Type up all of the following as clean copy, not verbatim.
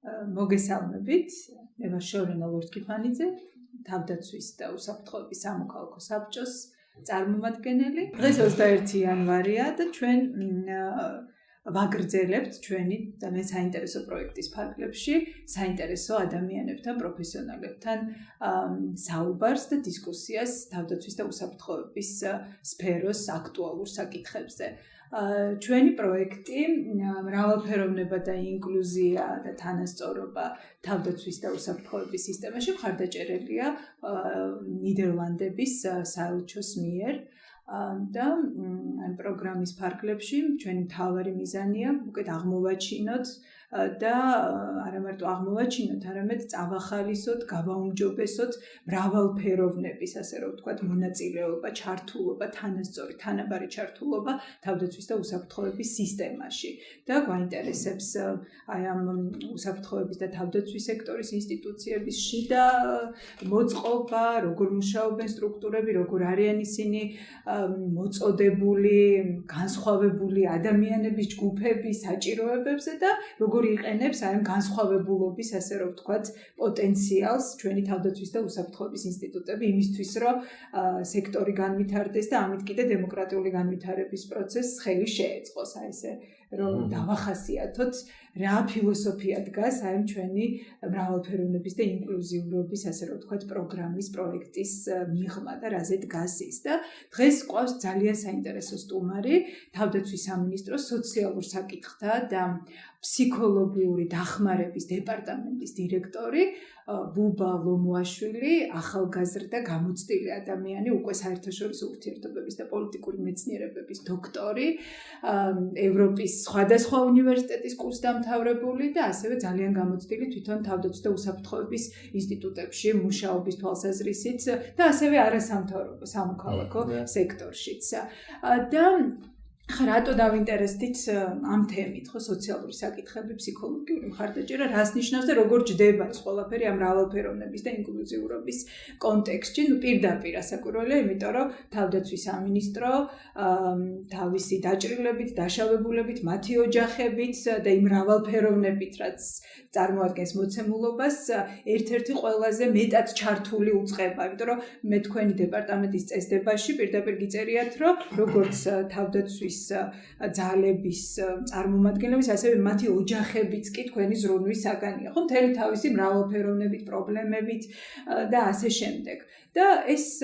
მოგესალმებით, მე ვარ შორენა ლორთქიფანიძე, თავდაცვის და უსაფრთხოების სამოქალაქო საბჭოს წარმომადგენელი. დღეს 21 იანვარია და ჩვენ ვაგრძელებთ ჩვენი ძალიან საინტერესო პროექტის ფარგლებში საინტერესო ადამიანებთან, პროფესიონალებთან საუბარს და დისკუსიას თავდაცვის და უსაფრთხოების სფეროს აქტუალურ საკითხებზე. ჩვენი პროექტი მრავალფეროვნება და ინკლუზია და თანასწორობა თავდაცვის და უსაფრთხოების სისტემაში მხარდაჭერილია ნიდერლანდების საელჩოს მიერ და ამ პროგრამის ფარგლებში ჩვენი მთავარი მიზანია უკეთ აღმოვაჩინოთ და არა მარტო აღმოვაჩინოთ, არამედ წავახალისოთ, გავაუმჯობესოთ მრავალფეროვნების, ასე რომ ვთქვათ, მონაწილეობა, ჩართულობა, თანასწორი, თანაბარი ჩართულობა თავდაცვის და უსაფრთხოების სისტემაში. და გვაინტერესებს აი ამ უსაფრთხოების და თავდაცვის სექტორის ინსტიტუციების შიდა მოწყობა, როგორ მუშაობენ სტრუქტურები, როგორ არიან ისინი მოწოდებული, განსხვავებული ადამიანების ჯგუფების საჭიროებებზე და როგორ იყენებს აი ამ განსხვავებულობის, ასე რომ ვთქვათ, პოტენციალს ჩვენი თავდაცვის და უსაფრთხოების ინსტიტუტები იმისთვის, რომ სექტორი განვითარდეს და ამით კიდე დემოკრატიული განვითარების პროცესს ხელი შეეწყოს, აი ესე რომ დავახასიათოთ რა ფილოსოფია დგას აი ამ ჩვენი მრავალფეროვნების და ინკლუზიურობის, ასე რომ ვთქვათ, პროგრამის პროექტის მიღმა და რაზე დგას ის და დღეს ყავს ძალიან საინტერესო სტუმარი, თავდაცვის სამინისტროს სოციალურ საკითხთა და ფსიქოლოგიური დახმარების დეპარტამენტის დირექტორი Buba Lomuashvili, ახალგაზრდა გამოცდილი ადამიანი, უკვე საერთაშორისო ურთიერთობების და პოლიტიკური მეცნიერებების დოქტორი, ევროპის სხვადასხვა უნივერსიტეტის კურსდამთავრებული და ასევე ძალიან გამოცდილი თვითონ თავდაცვის და უსაფრთხოების ინსტიტუტებში მუშაობის თვალსაზრისით და ასევე არასამთავრობო სამოქალაქო სექტორშიც. და რატო დავინტერესდით ამ თემით, ხო, სოციალური საკითხები, ფსიქოლოგიური მხარდაჭერა, რას ნიშნავს და როგორ ჯდება ეს ყველაფერი ამ მრავალფეროვნების და ინკლუზიურობის კონტექსტში? ნუ პირდაპირ ასაკურველია, იმიტომ რომ თავდაცვის სამინისტრო თავისი დაჭრილებით, დაშავებულებით, მათი ოჯახებით და იმ მრავალფეროვნებით, რაც წარმოადგენს მოცემულობას, ერთ-ერთი ყველაზე მეტად ჩართული უწყება, იმიტომ რომ მე თქვენი დეპარტამენტის წესდებაში პირდაპირ გიწერიათ, რომ როგორც თავდაცვის ძალების წარმომადგენლების, ასევე მათი ოჯახებიც კი თქვენი ზრუნვის საგანია, ხო, მთელი თავისი მრავალფეროვნებით, პრობლემებით და ასე შემდეგ. და ეს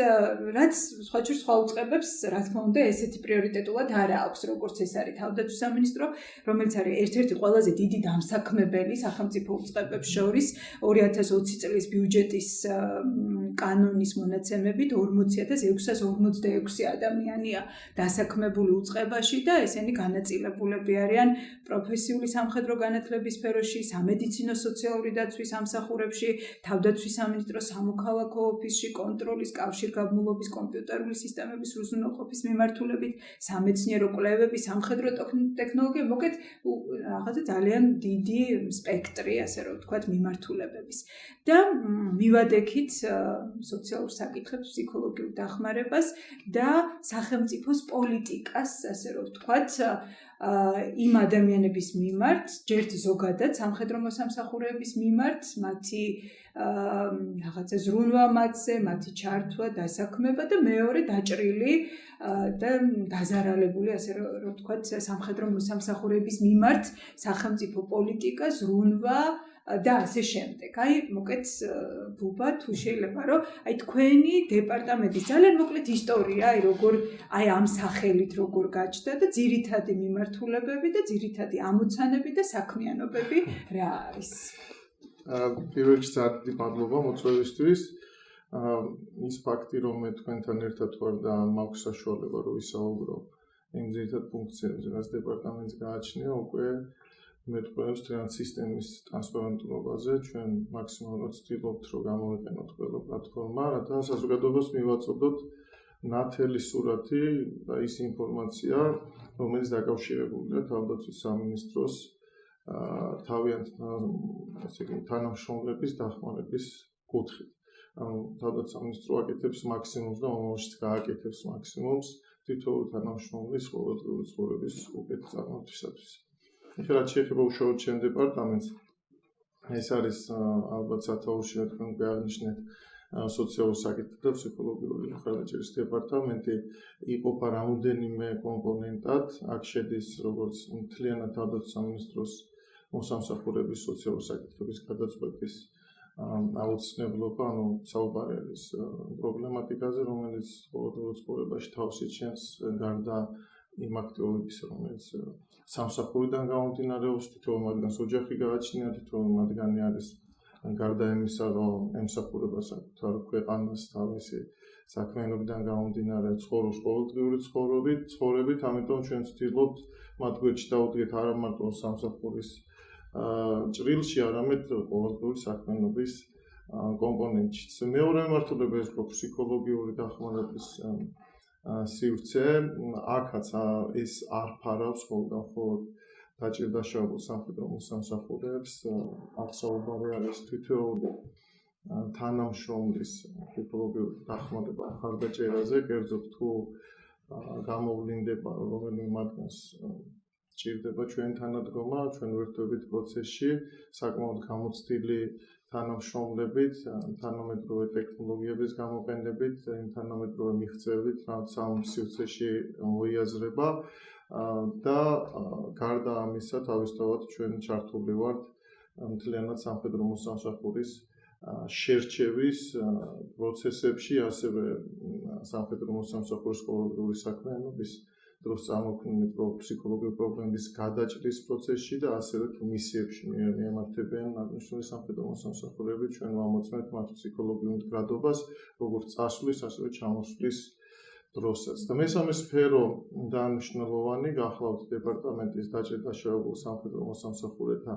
რაც სხვა უწყებებს, რა თქმა უნდა, ესეთი პრიორიტეტულად არ აქვს, როგორც ეს არის თავდაცვის სამინისტრო, რომელიც არის ერთ-ერთი ყველაზე დიდი დამსაქმებელი სახელმწიფო უწყებებს შორის 2020 წლის ბიუჯეტის კანონის მონაცემებით 40,646 ადამიანია დასაქმებული უწყებაში და ესენი განაწილებულები არიან პროფესიული სამხედრო განათლების სფეროში, სამედიცინო სოციალური დაცვის სამსახურებში, თავდაცვის სამინისტროს სამოქალაქო ოფისში, კონტროლის, კავშირგაბმულობის, კომპიუტერული სისტემების უზრუნველყოფის მიმართულებით, სამეცნიერო კვლევების, სამხედრო ტექნოლოგია, მოკეთ რაღაცა ძალიან დიდი სპექტრი, ასე რომ ვთქვათ, მიმართულებების. და მივადექით სოციალურ საკითხებს, ფსიქოლოგიურ დახმარებას და სახელმწიფოს პოლიტიკას, ასე რომ ვთქვათ, იმ ადამიანების მიმართ, ჯერ ზოგადად სამხედრო მოსამსახურეების მიმართ, მათი რაღაცა ზრუნვა მათზე, მათი ჩართვა, დასაქმება და მეორე დაჭრილი და დაზარალებული, ასე რომ ვთქვათ, სამხედრო მოსამსახურეების მიმართ სახელმწიფო პოლიტიკა, ზრუნვა და ასე შემდეგ. აი, მოკეთ ბუბა, თუ შეიძლება, რომ აი თქვენი დეპარტამენტის ძალიან მოკლედ ისტორია, აი როგორ აი ამ სახელით როგორ გაჩნდა და ძირითადი მიმართულებები და ძირითადი ამოცანები და საქმიანობები რა არის? პირველ რიგში მადლობა მოწვევისთვის. ის ფაქტი, რომ მე თქვენთან ერთად ვარ და მაქვს საშუალება რომ ვისაუბრო იმ ძირითად ფუნქციებზე, რაც დეპარტამენტს გააჩნია, უკვე მეტყველებს ტრანს სისტემის ტრანსპარენტულობაზე, ჩვენ მაქსიმალურად ვცდილობთ, რომ გამოვიყენოთ ყველა პლატფორმა, რათა საზოგადოებას მივაწოდოთ ნათელი სურათი და ის ინფორმაცია, რომელიც დაკავშირებულია თავდაცვის სამინისტროს თავიანთ თანამშრომლების დახმარების კუთხით. თავდაცვის სამინისტრო აკეთებს მაქსიმუმს და მომავალშიც გააკეთებს მაქსიმუმს თითოეული თანამშრომლის ყოველდღიური ცხოვრების უკეთ წარმართვისათვის. ეხლა რაც შეეხება უშუალოდ ჩემ დეპარტამენტს, ეს არის ალბათ სათაურში თქვენ გვეაღნიშნეთ სოციალურ საკითხთა და ფსიქოლოგიური მხარდაჭერის დეპარტამენტი იყოფა რამოდენიმე კომპონენტად. აქ შედის როგორც მთლიანად თავდაცვის სამინისტროს მოსამსახურების სოციალური საკითხების გადაწყვეტის აუცილებლობა, ანუ საუბარი არის პრობლემატიკაზე, რომელიც ყოველდღიურ ცხოვრებაში თავს იჩენს გარდა იმ აქტივობების, რომელიც სამსახურიდან გამომდინარეობს, თითოეულ მათგანს ოჯახი გააჩნია, თითოეულ მათგანი არის გარდა იმისა, რომ ემსახურება საკუთარ ქვეყანას თავისი საქმიანობიდან გამომდინარე ცხოვრობს ყოველდღიური ცხოვრებით, ამიტომ ჩვენ ვცდილობთ მათ გვერდში დავუდგეთ არა მარტო სამსახურის ჭრილში, არამედ ყოველდღიური საქმიანობის კომპონენტშიც. მეორე მიმართულება ეს ფსიქოლოგიური დახმარების სივრცე, აქაც ეს არ ფარავს მხოლოდ დაჭირდაშაობულ სამხედრო მოსამსახურეებს, აქ საუბარი არის თითოეული თანამშრომლის ფსიქოლოგიური დახმარება მხარდაჭერაზე, კერძოდ თუ გამოვლინდება რომელიმე მათგანს ჭირდება ჩვენ თანადგომა, ჩვენ ვერთვებით პროცესში, საკმაოდ გამოცდილი თანამშრომლებით, თანამედროვე ტექნოლოგიების გამოყენებით, თანამედროვე მიღწევებით, რაც ამ სივრცეში მოიაზრება და გარდა ამისა, თავისთავად ჩვენ ჩართული ვართ მთლიანად სამხედრო მოსამსახურის შერჩევის პროცესებში, ასევე სამხედრო მოსამსახურის ყოველდღიური საქმიანობის დროს წარმოქმნილი ფსიქოლოგიური პრობლემების გადაჭრის პროცესში და ასევე მისიებში მიემართებიან აღნიშნული სამხედრო მოსამსახურეები, ჩვენ ვამოწმებთ მათ ფსიქოლოგიურ მდგრადობას, როგორც წასვლის, ასევე ჩამოსვლის დროსაც. და მესამე სფერო და მნიშვნელოვანი გახლავთ დეპარტამენტის დაჭირდაშაობულ სამხედრო მოსამსახურეთა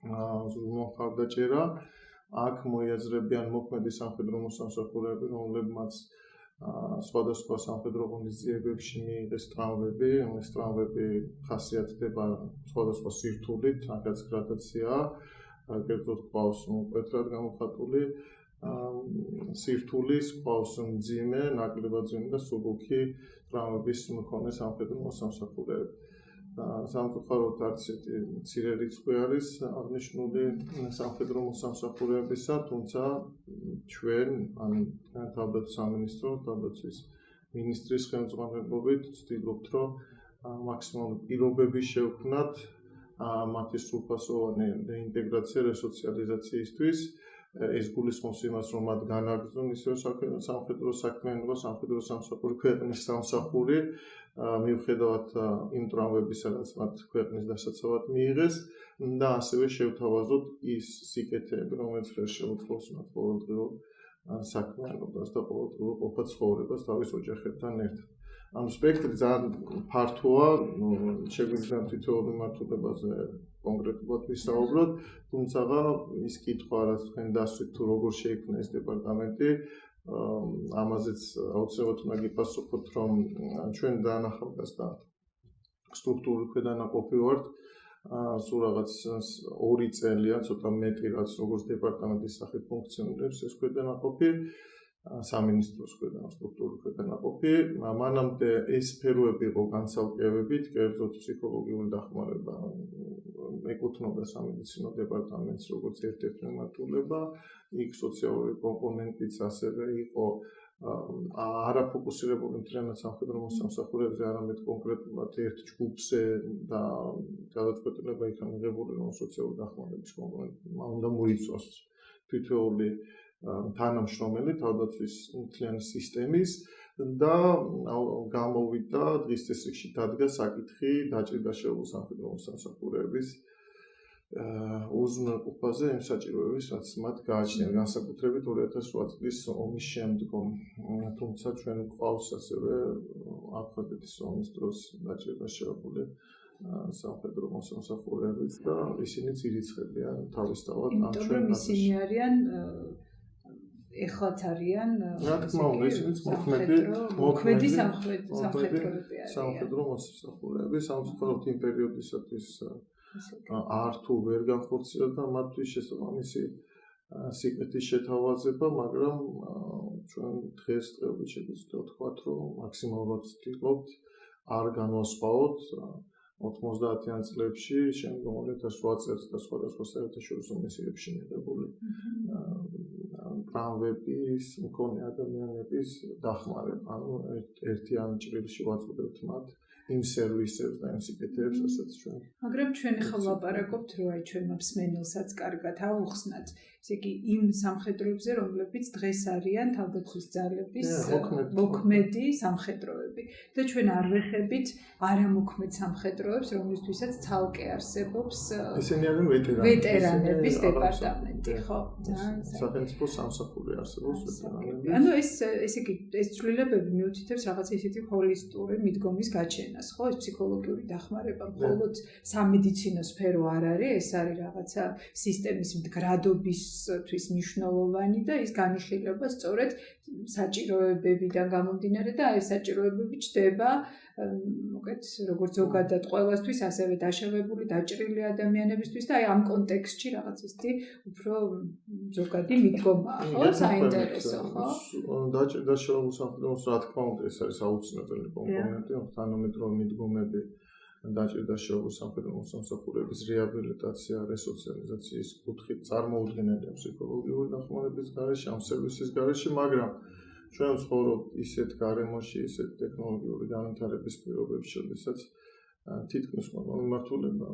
მხარდაჭერა. აქ მოიაზრებიან მოქმედი სამხედრო მოსამსახურეები, რომლებმაც სხვადასხვა სამხედრო ღონისძიებებში მიიღეს ტრავმები, ეს ტრავმები ხასიათდება სხვადასხვა სირთულით, აქაც გრადაციაა, კერძოდ ყავს მკვეთრად გამოხატული სირთულის, ყავს მძიმე, ნაკლებად მძიმე და სუბუქი ტრავმების მქონე სამხედრო მოსამსახურეები. სამწუხაროდ არც ერთი მცირე რიცხვი არის აღნიშნული სამხედრო მოსამსახურეებისა, თუმცა ჩვენ, ანუ თავდაცვის სამინისტრო, თავდაცვის მინისტრის ხელმძღვანელობით ვცდილობთ, რომ მაქსიმალური პირობები შევქმნათ მათი სრულფასოვანი რეინტეგრაცია, რესოციალიზაციისთვის. ეს გულისხმობს იმას, რომ მათ განაგრძონ ისევ სამხედრო საქმიანობა, სამხედრო სამსახური, ქვეყნის სამსახური, მიუხედავად იმ ტრავმებისა, რაც მათ ქვეყნის დასაცავად მიიღეს და ასევე შევთავაზოთ ის სიკეთეები, რომელიც ხელს შეუწყობს მათ ყოველდღიურ საქმიანობას და ყოველდღიურ ყოფა ცხოვრებას თავის ოჯახებთან ერთად. ამ სპექტრი ძალიან ფართოა, შეგვიძლია თითოეულ მიმართულებაზე კონკრეტულად ვისაუბროთ, თუმცა ის კითხვა, რაც თქვენ დასვით, თუ როგორ შეიქმნა ეს დეპარტამენტი, ამაზეც აუცილებლად უნდა გიპასუხოთ, რომ ჩვენ ძალიან ახალგაზრდა სტრუქტურული ქვედანაყოფი ვართ. სულ რაღაც 2 წელია, ცოტა მეტი, რაც როგორც დეპარტამენტის სახით ფუნქციონირებს ეს ქვედანაყოფი, სამინისტროს სტრუქტურული ქვედანაყოფი. მანამდე ეს სფეროები იყო განცალკევებით, კერძოდ ფსიქოლოგიური დახმარება ეკუთვნოდა სამედიცინო დეპარტამენტს როგორც ერთ-ერთი მიმართულება, იქ სოციალური კომპონენტიც ასევე იყო არაფოკუსირებული მთლიანად სამხედრო მოსამსახურეებზე, არამედ კონკრეტულად ერთ ჯგუფზე და გადაწყვეტილება იქნა მიღებული, რომ სოციალური დახმარების კომპონენტი უნდა მოიცვას თითოეული თანამშრომელი თავდაცვის მთლიანი სისტემის და გამოვიდა დღის წესრიგში დადგა საკითხი დაჭირდაშაობულ სამხედრო მოსამსახურეების უზრუნველყოფაზე იმ საჭიროების, რაც მათ გააჩნიათ, განსაკუთრებით 2008 წლის ომის შემდგომ. თუმცა ჩვენ გვყავს ასევე აფხაზეთის ომის დროს დაჭირდაშაობული სამხედრო მოსამსახურეებიც და ისინიც ირიცხებიან თავისთავად ამ ჩვენ ისინი არიან ეხლაც არიან რა თქმა უნდა, ისინიც მოქმედი სამხედრო მოსამსახურეები, სამწუხაროდ იმ პერიოდისათვის არ თუ ვერ განხორციელდა მათთვის შესაბამისი სიკეთის შეთავაზება, მაგრამ ჩვენ დღესდღეობით შეგვიძლია ვთქვათ, რომ მაქსიმალურად ვცდილობთ არ განვასხვაოთ 90-იან წლებში, შემდგომ 2008 წელს და სხვადასხვა საერთაშორისო მისიებში მიღებული პრამვების მქონე ადამიანების დახმარება, ანუ ერთიან ჭრილში ვაწუდებთ მათ იმ სერვისებს და იმ სიკეთეებს, რასაც ჩვენ. მაგრამ ჩვენ ახლა ვლაპარაკობთ, რომ აი ჩვენმა მსმენელსაც კარგად აუხსნათ, ესე იგი იმ სამხედროებზე, რომლებიც დღეს არიან თავდაცვის ძალების მოქმედი სამხედროები და ჩვენ არ ვეხებით არამოქმედ სამხედროებს, რომლისთვისაც ცალკე არსებობს ესენი არიან ვეტერანების დეპარტამენტი, ხო? სახელმწიფო სამსახური არსებობს ვეტერანები. ანუ ესე იგი ეს ცვლილებები მიუთითებს რაღაც ისეთი ჰოლისტური მიდგომის გაჩენას, ხო? ეს ფსიქოლოგიური დახმარება მხოლოდ სამედიცინო სფერო არ არის, ეს არის რაღაცა სისტემის მდგრადობისთვის მნიშვნელოვანი და ის განიხილება სწორედ საჭიროებებიდან გამომდინარე და ეს საჭიროებები ჩდება მოკეთ როგორც ზოგადად ყველასთვის, ასევე დაშავებული, დაჭრილი ადამიანებისთვის და აი ამ კონტექსტში რაღაც ისეთი უფრო ზოგადი მიდგომაა, ხო? საინტერესო, ხო? დაშავებულ სამხედროს რა თქმა უნდა ეს არის აუცილებელი კომპონენტი, თანამედროვე მიდგომები დაშავებულ სამხედრო სამსახურების რეაბილიტაცია, რესოციალიზაციის კუთხით წარმოუდგენელია ფსიქოლოგიური დახმარების გარეშე, ამ სერვისის გარეშე, მაგრამ ჩვენ ვცხოვრობთ ისეთ გარემოში, ისეთ ტექნოლოგიური განვითარების პირობებში, როდესაც თითქმის ყველა მიმართულება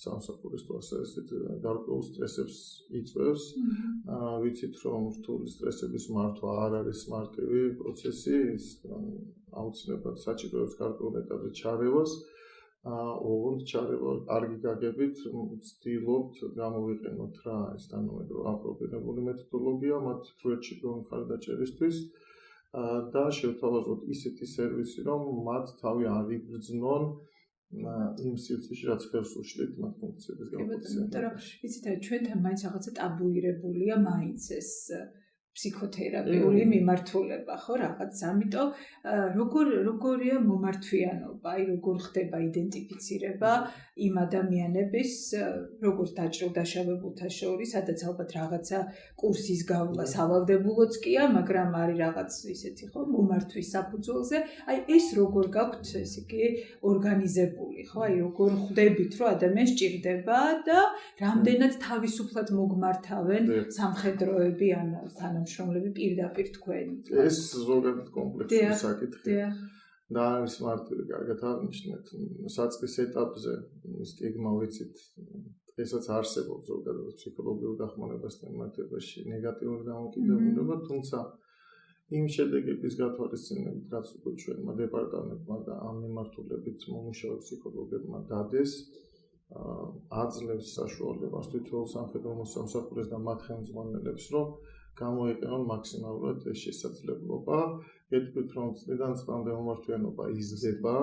სამსახურის თვალსაზრისით გარკვეულ სტრესებს იწვევს. ვიცით, რომ რთული სტრესების მართვა არ არის მარტივი პროცესი, ის აუცილებლად საჭიროებს გარკვეულ ეტაპზე ჩარევას. ოღონდ ჩარევა კარგი გაგებით ვცდილობთ გამოვიყენოთ რა ეს თანამედროვე აპრობირებული მეთოდოლოგია მათ პროექტში მხარდაჭერისთვის და შევთავაზოთ ისეთი სერვისი, რომ მათ თავი არ იგრძნონ იმ სივრცეში, რაც ხელს უშლით მათ ფუნქციების განხორციელებას. იმიტომ რომ იცით, ჩვენთან მაინც რაღაცა ტაბუირებულია მაინც ეს ფსიქოთერაპიული მიმართულება, ხო, რაღაც. ამიტომ როგორია მომართვიანობა, აი როგორ ხდება იდენტიფიცირება იმ ადამიანების, როგორც დაჭრილ დაშავებულთა შორის, სადაც ალბათ რაღაცა კურსის გავლა სავალდებულოც კია, მაგრამ არის რაღაც ისეთი, ხო, მომართვის საფუძველზე. აი ეს როგორ გაქვთ, ესე იგი, ორგანიზებული, ხო? აი როგორ ხვდებით, რომ ადამიანს ჭირდება და რამდენად თავისუფლად მოგმართავენ სამხედროები ან თანამშრომლები პირდაპირ თქვენ. ეს ზოგადად კომპლექსური საკითხია. და არის მარტივი კარგად აღნიშნეთ. საწყის ეტაპზე სტიგმა ვიცით, დღესაც არსებობს ზოგადად ფსიქოლოგიურ დახმარებასთან მიმართებაში ნეგატიური დამოკიდებულება, თუმცა იმ შედეგების გათვალისწინებით, რაც უკვე ჩვენმა დეპარტამენტმა და ამ მიმართულებით მომუშავე ფსიქოლოგებმა დადეს, აძლევს საშუალებას თითოეულ სამხედრო მოსამსახურეს და მათ ხელმძღვანელებს, რომ გამოიყენონ მაქსიმალურად ეს შესაძლებლობა. გეტყვით, რომ წლიდან წლამდე მომართვიანობა იზრდება.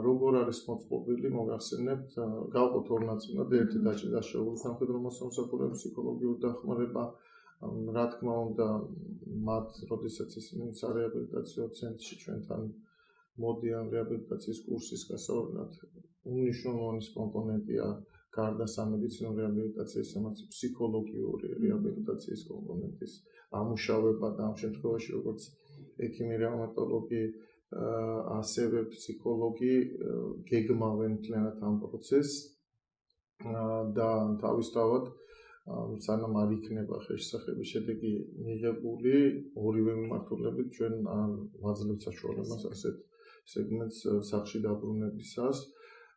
როგორ არის მოწყობილი, მოგახსენებთ, გავყოთ ორ ნაწილად, ერთი დაშავებული სამხედრო მოსამსახურეების ფსიქოლოგიური დახმარება, რა თქმა უნდა, მათ, როდესაც ისინი სარეაბილიტაციო ცენტრში ჩვენთან მოდიან რეაბილიტაციის კურსის გასავლელად, უმნიშვნელოვანესი კომპონენტია გარდა სამედიცინო რეაბილიტაციის, ამაც ფსიქოლოგიური რეაბილიტაციის კომპონენტის ამუშავება და ამ შემთხვევაში როგორც ექიმი, რავმატოლოგი, ასევე ფსიქოლოგი გეგმავენ მთლიანად ამ პროცესს და თავისთავად სანამ არ იქნება ხელშესახების შედეგი მიღებული ორივე მიმართულებით ჩვენ ვაძლევთ საშუალებას ასეთ სეგმენტს სახში დაბრუნებისას.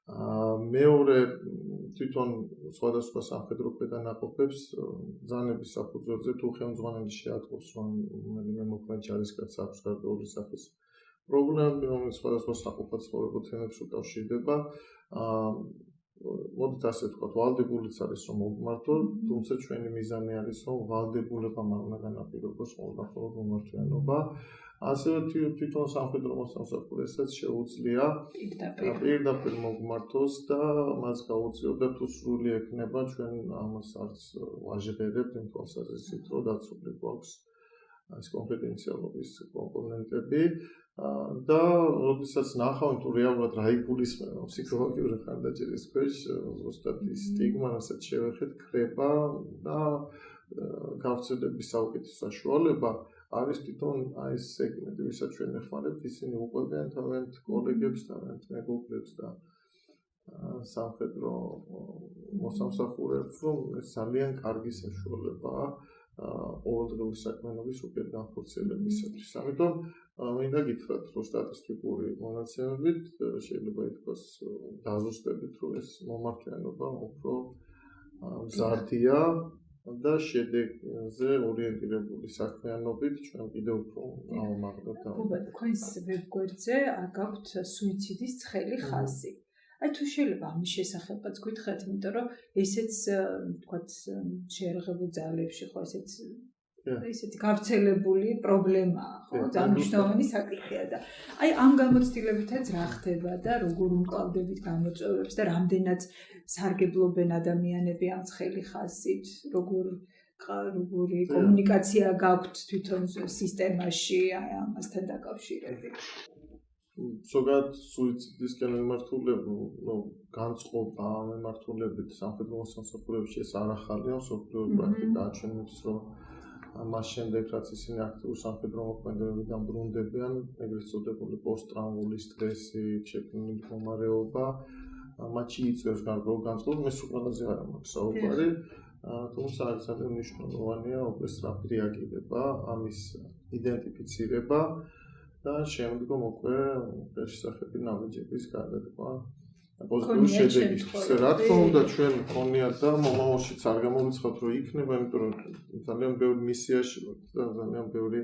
მეორე თვითონ სხვადასხვა სამხედრო ქვედანაყოფებს ბრძანების საფუძველზე თუ ხელმძღვანელი შეატყობს, რომ მე მოქმედ ჯარისკაცს აქვს გარკვეული სახის პრობლემები, რომელიც სხვადასხვა საყოფაცხოვრებო თემებს უკავშირდება. მოდით ასე ვთქვათ, ვალდებულიც არის რომ მოგმართოთ, თუმცა ჩვენი მიზანი არის რომ ვალდებულებამ არ უნდა განაპირობოს ყოველდღიურ მომართვიანობა. ასევე თვითონ სამხედრო მოსამსახურესაც შეუძლია პირდაპირ მოგმართოს და მას გაუწიოთ თუ სრული ექნება ჩვენ ამას არც ვაჟღერებთ იმ თვალსაზრისით, რომ დაცული გვაქვს ეს კონფიდენციალობის კომპონენტები და როდესაც ნახავთ თუ რეალურად რა იგულისხმება ფსიქოლოგიური ხარდაჭერის ქვეშ, ზუსტად ის სტიგმა, რასაც შევეხეთ, ქრება და გავრცელების საუკეთესო საშუალება არის თვითონ აი ეს სეგმენტი, ვისაც ჩვენ ეხმარებთ, ისინი უყვებიან თავიანთ კოლეგებს, თავიანთ მეგობრებს და სამხედრო მოსამსახურეებს, რომ ეს ძალიან კარგი საშუალებაა ყოველდღიური საქმიანობის უკეთ განხორციელებისათვის. ამიტომ მინდა გითხრათ, რომ სტატისტიკური მონაცემებით შეიძლება ითქვას დაზუსტებით, რომ ეს მომართლიანობა უფრო მზარდია და შედეგზე ორიენტირებული საქმიანობით ჩვენ კიდევ უფრო ავამაღლებთ. Buba, თქვენს ვებგვერდზე გაქვთ სუიციდის ცხელი ხაზი. Აი თუ შეიძლება ამის შესახებაც გითხრათ, იმიტომ რომ ესეც თქვათ შეერაღებულ ძალებში ხო ესეთი გავრცელებული პრობლემაა, ხო? ძალიან მნიშვნელოვანი საკითხია და აი ამ გამოცდილებითაც რა ხდება და როგორ უმკლავდებით გამოწვევებს და რამდენად სარგებლობენ ადამიანები ამ ცხელი ხაზით, როგორი კომუნიკაცია გაქვთ თვითონ სისტემაში აი ამასთან დაკავშირებით. ზოგადად სუიციდისკენ მიმართულებული განწყობა მიმართულებით სამხედრო მოსამსახურეებში ეს არ ახალია, მსოფლიო პრაქტიკა აჩვენებს, რომ მას შემდეგ რაც ისინი აქტიურ სამხედრო მოქმედებებიდან ბრუნდებიან, ეგრეთ წოდებული პოსტტრაუმული სტრესი, შექმნილი მდგომარეობა, მათში იწვევს გარკვეულ განწყობას, მე სულ ყველაზე არ მაქვს საუბარი, თუმცა ძალიან მნიშვნელოვანია უკვე სწრაფი რეაგირება, ამის იდენტიფიცირება და შემდგომ უკვე შესახები ნაბიჯების გადადგმა პოზიტიური შედეგისთვის. რა თქმა უნდა, ჩვენ მქონიათ და მომავალშიც არ გამოვიცხავთ, რომ იქნება, იმიტომ რომ ძალიან ბევრი მისიაში და ძალიან ბევრი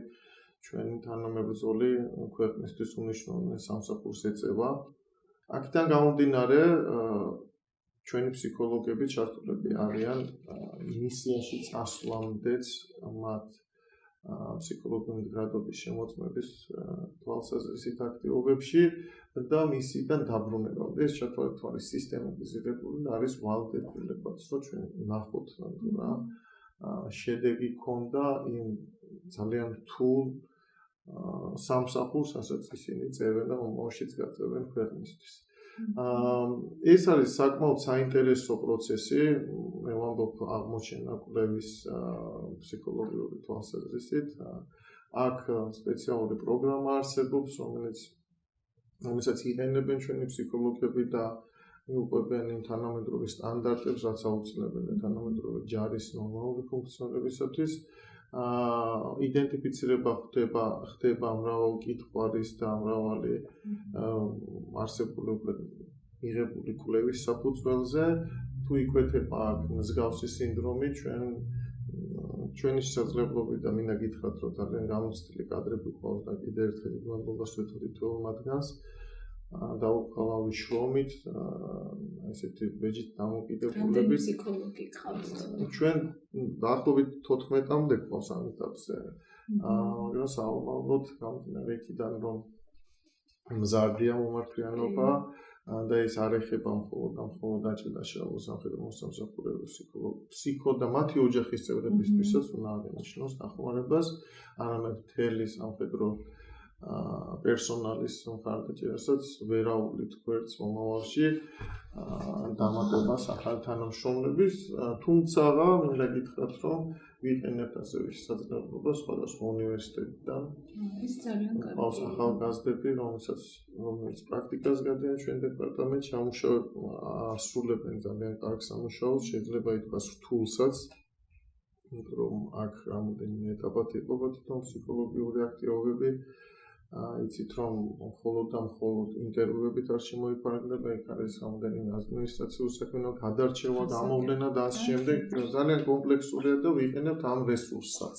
ჩვენი თანამებრძოლი ქვეყნისთვის უნიშნულოვან სამსახურს ეწევა. აქედან გამომდინარე, ჩვენი ფსიქოლოგები ჩართულები არიან მისიაში წასვლამდეც მათ ფსიქოლოგიური მდგრადობის შემოწმების თვალსაზრისით აქტივობებში და მისიდან დაბრუნებამდე ეს ჩათვალისწინების სისტემატიზირებული არის ვალდებულებაც, რომ ჩვენ ვნახოთ რა შედეგი ქონდა იმ ძალიან რთულ სამსახურს, რასაც ისინი წერენ და მომავალშიც გაწევენ ქვეყნისთვის. ეს არის საკმაოდ საინტერესო პროცესი, მე ვამბობ აღმოჩენა კვლევის ფსიქოლოგიური თვალსაზრისით. აქ სპეციალური პროგრამა არსებობს, რომელსაც იყენებენ ჩვენი ფსიქოლოგები და მიუყვებიან იმ თანამედროვე სტანდარტებს, რაც აუცილებელია თანამედროვე ჯარის ნორმალური ფუნქციონირებისათვის. იდენტიფიცირება ხდება მრავალ კითხვარის და მრავალი არსებული მიღებული კვლევის საფუძველზე. თუ იკვეთება აქ მსგავსი სინდრომი, ჩვენი შესაძლებლობით და მინდა გითხრათ, რომ ძალიან გამოცდილი კადრები ყავს და კიდევ ერთხელ მადლობას ვეთქვით მათგანს. დაუხალავი შრომით, ესეთი ბეჯით დამოკიდებულებით ფსიქოლოგი ყავს. ჩვენ დაახლოებით 14-მდე ყავს ამ ეტაპზე. მაგრამ საუბრობთ გამდინარე იქიდან, რომ მზარდია მომართლიანობა და ეს არ ეხება მხოლოდ დაჭერა-შეალო სამხედრო მოსამსახურეების ფსიქო და მათი ოჯახის წევრებისთვისაც უნდა აღინიშნოს დახმარებას, არამედ მთელი სამხედრო პერსონალის მხარდაჭერასაც ვერაუვლით გვერდს მომავალში დამატებას ახალი თანამშრომლების, თუმცა მინდა გითხრათ, რომ ვიყენებთ ასევე შესაძლებლობას სხვადასხვა უნივერსიტეტიდან. ეს ძალიან კარგი. ყავს ახალგაზრდები, რომელიც პრაქტიკას გადიან ჩვენ დეპარტამენტში, ასრულებენ ძალიან კარგ სამუშაოს, შეიძლება ითქვას რთულსაც, რომ აქ რამოდენიმე ეტაპად იყოფა თვითონ ფსიქოლოგიური აქტივობები. იცით რომ მხოლოდ ინტერვიუებით არ შემოიფარგლება, იქ არის რამდენიმე ადმინისტრაციული საქმიანობა, გადარჩევა, გამოვლენა და ამ შემდეგ ძალიან კომპლექსურია და ვიყენებთ ამ რესურსსაც.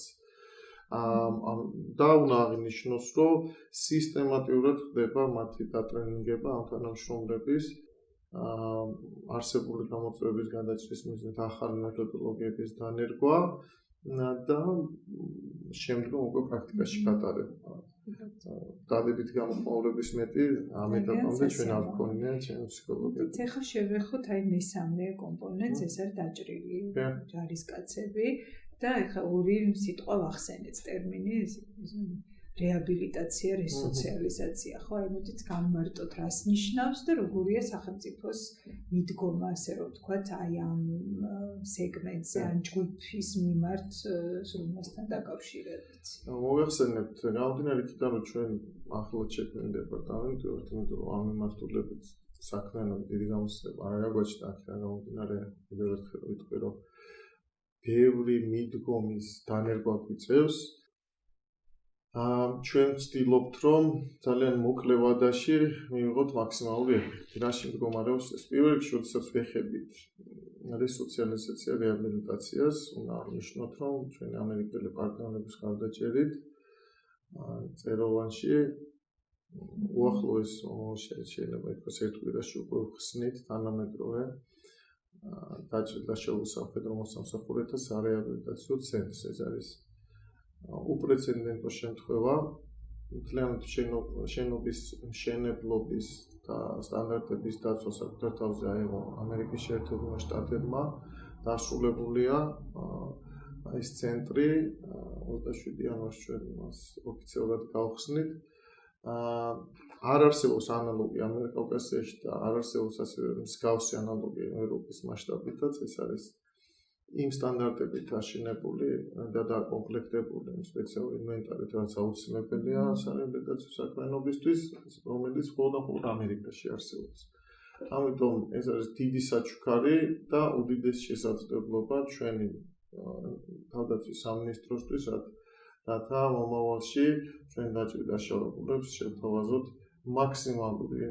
და უნდა აღინიშნოს, რომ სისტემატურად ხდება მათი დატრენინგება ამ თანამშრომლების არსებული გამოწვევების გადაჭრის მიზნით ახალი მეთოდოლოგიების დანერგვა და შემდგომ უკვე პრაქტიკაში გატარება. დადებით გამოყენების მეტი ამ ეტაპამდე ჩვენ არ გქონია ჩემი ფსიქოლოგები. ეხლა შევეხოთ აი მესამე კომპონენტს, ეს არის დაჭრილი ჯარისკაცები და ეხლა ორი სიტყვა ვახსენეთ ტერმინი, რეაბილიტაცია, რესოციალიზაცია, ხო, აი მოდით განმარტოთ რას ნიშნავს და როგორია სახელმწიფოს მიდგომა, ასე რომ ვთქვათ, აი ამ სეგმენტზე, ამ ჯგუფის მიმართ სრულმასთან დაკავშირებით. მოგეხსენებთ, გამომდინარე იქიდან, რომ ჩვენ ახლად შექმნილი დეპარტამენტი ამ მიმართულებით საქმიანობით დიდი გამოცდილება არ გაგვაჩნდა აქ რა გამომდინარე კიდევ ერთხელ ვიტყვი რომ ბევრი მიდგომის დანერგვა გვიწევს ჩვენ ვცდილობთ რომ ძალიან მოკლე ვადაში მივიღოთ მაქსიმალური ეფექტი. რაში მდგომარეობს ეს? პირველ რიგში, როდესაც ვეხებით რესოციალიზაცია რეაბილიტაციას, უნდა აღნიშნოთ რომ ჩვენი ამერიკელი პარტნიორების ხარდაჭერით წეროვანში უახლოეს შეიძლება ითქვას ერთ კვირაში უკვე ვხსნით თანამედროვე დაჭერა შემოსავხედრო მოსამსახურეთა სარეაბილიტაციო ცენტრს. ეს არის უპრეცედენტო შემთხვევა მთლიანად შენობის მშენებლობის და სტანდარტების დაცვა საკუთარ თავზე აიღო ამერიკის შეერთებულმა შტატებმა. დასრულებულია ეს ცენტრი 27 იანვარს ჩვენ მას ოფიციალურად გავხსნით. არ არსებობს ანალოგი ამიერკავკასიაში და არ არსებობს ასევე მსგავსი ანალოგი ევროპის მასშტაბითაც. ეს არის იმ სტანდარტებით აშენებული და დაკომპლექტებული სპეციალური ინვენტარით, რაც აუცილებელია სარეაბილიტაციო საქმიანობისთვის, რომელიც მხოლოდ ამერიკაში არსებობს. ამიტომ ეს არის დიდი საჩუქარი და უდიდესი შესაძლებლობა ჩვენი თავდაცვის სამინისტროსთვის, რათა მომავალში ჩვენ დაჭირდაშავებულებს შევთავაზოთ მაქსიმალური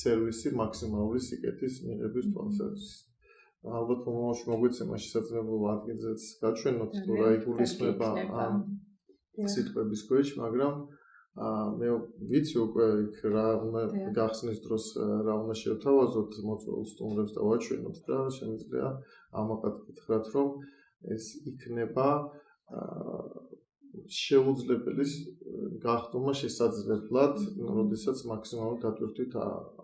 სერვისი, მაქსიმალური სიკეთის მიღების თვალსაზრისით. ალბათ მომავალში მოგვეცემა შესაძლებლობა ადგილზეც გაჩვენოთ თუ რა იგულისხმება ამ სიტყვების ქვეშ, მაგრამ მე ვიცი უკვე იქ რა უნდა გახსნის დროს რა უნდა შევთავაზოთ მოწვეულ სტუმრებს და ვაჩვენოთ და შემიძლია ამაყად გითხრათ რომ ეს იქნება შეუძლებელი გახდომა შესაძლებლად, როდესაც მაქსიმალურად დატვირთვით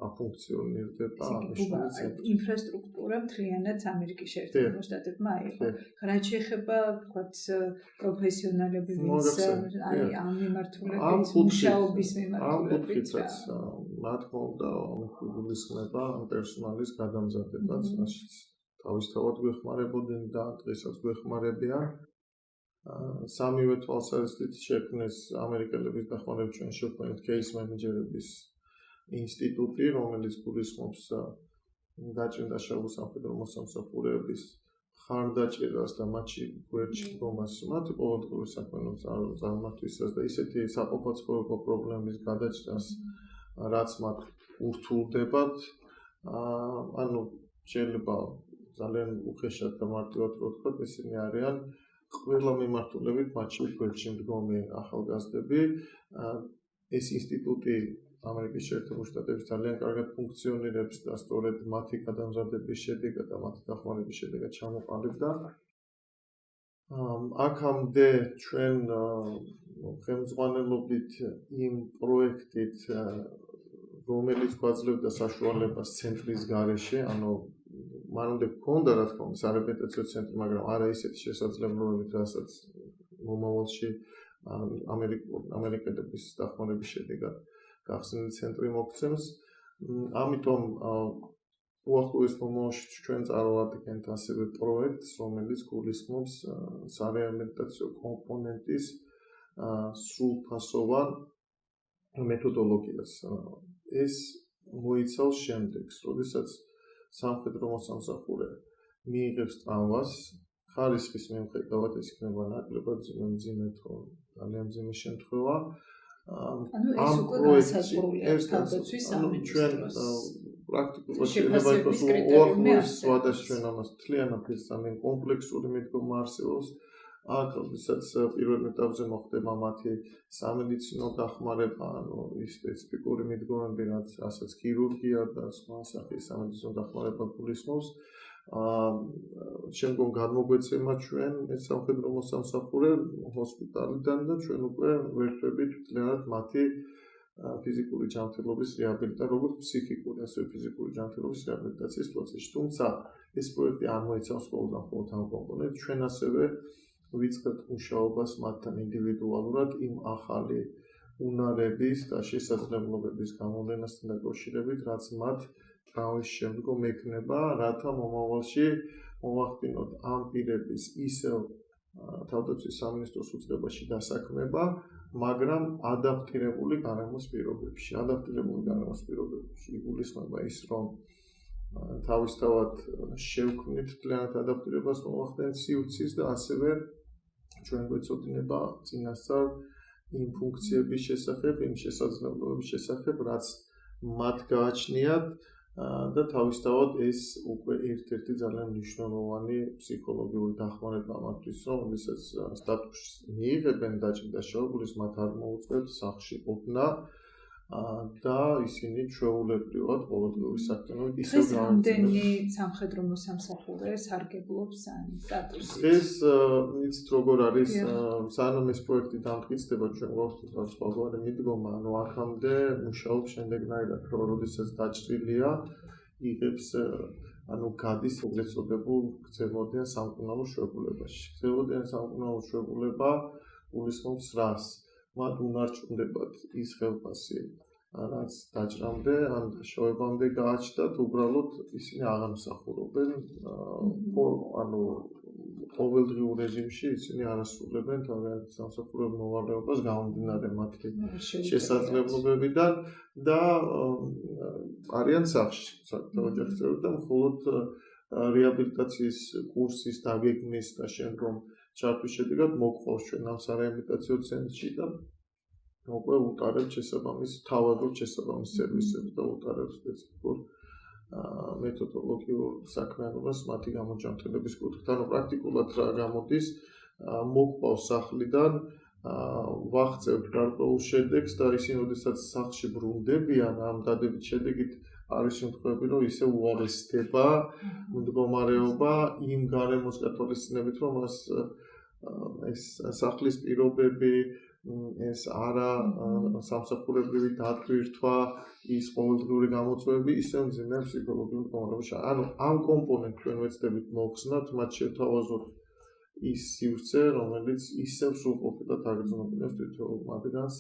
აფუნქციონირდება აღნიშნული ცენტრი. ინფრასტრუქტურა მთლიანად ამერიკის შეერთებულ შტატებმა აიღო. რაც შეეხება თქვათ პროფესიონალები, ვინც არის ამ მიმართულებით, მუშაობის მიმართულებით, რა თქმა უნდა, გულისხმება ამ პერსონალის გადამზადებაც, რაშიც თავისთავად გვეხმარებოდნენ და დღესაც გვეხმარებიან. სამივე თვალსაზრისით შექმნეს ამერიკელების დახმარებით ჩვენ შევქმნით кейს მენეჯერების ინსტიტუტი, რომელიც გულისხმობს დაჭირდაშავებულ სამხედრო მოსამსახურეების ხარდაჭერას და მათში გვერდში დგომას, მათი ყოველდღიური საქმიანობის წარმართვისას და ისეთი საყოფაცხოვრებო პრობლემების გადაჭრას, რაც მათ ურთულდებათ, ანუ შეიძლება ძალიან უხეშად და მარტივად რო ვთქვათ, ისინი არიან ყველა მიმართულებით მათში გვერდში მდგომი ახალგაზრდები. ეს ინსტიტუტი ამერიკის შეერთებულ შტატებში ძალიან კარგად ფუნქციონირებს და სწორედ მათი გადამზადების შედეგად და მათი დახმარების შედეგად ჩამოყალიბდა. აქამდე ჩვენ ხელმძღვანელობით იმ პროექტით, რომელიც გვაძლევდა საშუალებას ცენტრის გარეშე, ანუ მანამდე გქონდა რა თქმა უნდა სარეაბილიტაციო ცენტრი, მაგრამ არა ისეთი შესაძლებლობებით, რასაც მომავალში ამერიკელების დახმარების შედეგად გახსნილი ცენტრი მოგცემს. ამიტომ უახლოეს მომავალში ჩვენ წარვადგენთ ასევე პროექტს, რომელიც გულისხმობს სარეაბილიტაციო კომპონენტის სრულფასოვან მეთოდოლოგიას. ეს მოიცავს შემდეგს, როდესაც სამხედრო მოსამსახურე მიიღებს ტრავმას, ხარისხის მიუხედავად ეს იქნება ნაკლებად მძიმე თუ ძალიან მძიმე შემთხვევა. ანუ ეს უკვე განსაზღვრულია თავდაცვის სამინისტროს პრაქტიკულად შეიძლება იყოს უახლოეს ვადაში ჩვენ ამას მთლიანად ეს ძალიან კომპლექსური მიდგომა არსებობს. აქ როდესაც პირველ ეტაპზე მოხდება მათი სამედიცინო დახმარება, ანუ ის სპეციფიკური მიდგომები, რასაც ქირურგია და სხვა სახის სამედიცინო დახმარება გულისხმობს. შემდგომ გამოგვეცემა ჩვენ ეს სამხედრო მოსამსახურე ჰოსპიტალიდან და ჩვენ უკვე ვერთვებით მთლიანად მათი ფიზიკური ჯანმრთელობის რეაბილიტაცია, როგორც ფსიქიკური, ასევე ფიზიკური ჯანმრთელობის რეაბილიტაციის პროცესში. თუმცა ეს პროექტი არ მოიცავს მხოლოდ ამ კომპონენტს, ჩვენ ასევე ვიწყებთ მუშაობას მათთან ინდივიდუალურად იმ ახალი უნარების და შესაძლებლობების გამოვლენასთან დაკავშირებით, რაც მათ ტრავმის შემდგომ ექნება, რათა მომავალში მოვახდინოთ ამ პირების ისევ თავდაცვის სამინისტროს უწყებაში დასაქმება, მაგრამ ადაპტირებული გარემოს პირობებში. ადაპტირებული გარემოს პირობებში იგულისხმება ის, რომ თავისთავად შევქმნით ძალიანად ადაპტირებას მოახდენთ სივრცის და ასევე ჩვენ გვეცოდინება წინასწარ იმ ფუნქციების შესახებ, იმ შესაძლებლობების შესახებ, რაც მათ გააჩნიათ და თავისთავად ეს უკვე ერთ-ერთი ძალიან მნიშვნელოვანი ფსიქოლოგიური დახმარება მათთვის, რომ როდესაც სტატუსს მიიღებენ დაჭირდა-შეურბულის, მათ არ მოუწევთ სახლში ყოფნა და ისინი ჩვეულებრივად ყოველდღიური საქმიანობით ისევ რამდენი სამხედრო მოსამსახურე სარგებლობს ამ სტატუსით? ეს იცით როგორ არის, სანამ ეს პროექტი დამტკიცდება, ჩვენ გვაქვს სხვაგვარი მიდგომა, რომ აქამდე მუშაობს შემდეგნაირად, რომ როდესაც დაჭრილია, იღებს გადის ეგრეთ წოდებულ გრძელვადიან სამკურნალო შუებულებაში. გრძელვადიანი სამკურნალო შუებულება გულისხმობს რას? მათ უნარჩუნდებათ ის ხელფასი, რაც დაჭრამდე ან შოებამდე გააჩნდათ, უბრალოდ ისინი აღარ მსახურობენ, ყოველდღიურ რეჟიმში ისინი არ ასრულებენ თავიანთ სამსახურებელ მოვალეობას გამომდინარე მათი შესაძლებლობებიდან და არიან სახლში, ოჯახის წევრები და მხოლოდ რეაბილიტაციის კურსის დაგეგმვის და შემდგომ ჩართვის შედეგად მოგყავს ჩვენ ამ სარეაბილიტაციო ცენტრში და უკვე უტარებთ შესაბამის თავადობ შესაბამის სერვისებს და უტარებთ სპეციფიკურ მეთოდოლოგიურ საქმიანობას მათი გამოჯანმრთელების კუთხით. ანუ პრაქტიკულად რა გამოდის, მოგყავს სახლიდან, ვახცევთ გარკვეულ შედეგს და ისინი როდესაც სახლში ბრუნდებიან ამ დადებით შედეგით არის შემთხვევები, რომ ისე უარესდება მდგომარეობა იმ გარემოს გათვალისწინებით, რომ მას ეს სახლის პირობები, ეს არა სამსახურებრივი დატვირთვა, ის ყოველდღიური გამოწვევები ისევ მძიმე ფსიქოლოგიურ მდგომარეობაში. ანუ ამ კომპონენტს ჩვენ ვეცდებით მოხსნათ, მათ შევთავაზოთ ის სივრცე, რომელიც ისევ სრულყოფილად აგრძნობინებს თითოეულ მათგანს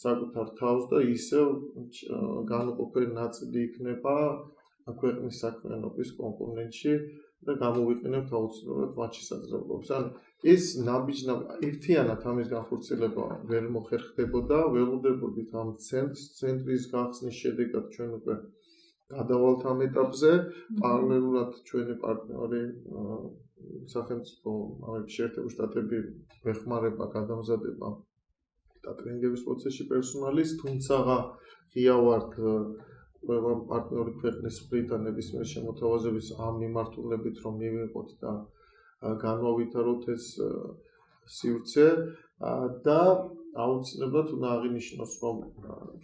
საკუთარ თავს და ისევ განუყოფელი ნაწილი იქნება ქვეყნის საქმიანობის კომპონენტში და გამოვიყენებთ აუცილებლად მათ შესაძლებლობებს. ანუ ეს ერთიანად ამის განხორციელება ვერ მოხერხდებოდა, ველოდებოდით ამ ცენტრის გახსნის შედეგად ჩვენ უკვე გადავალთ ამ ეტაპზე, პარალელურად ჩვენი პარტნიორი სახელმწიფო ამერიკის შეერთებული შტატები ვეხმარება გადამზადება და ტრენინგების პროცესში პერსონალის, თუმცა ღია ვართ ყველა პარტნიორი ქვეყნის მხრიდან ნებისმიერ შემოთავაზების ამ მიმართულებით, რომ მივიღოთ და განვავითაროთ ეს სივრცე და აუცილებლად უნდა აღინიშნოს, რომ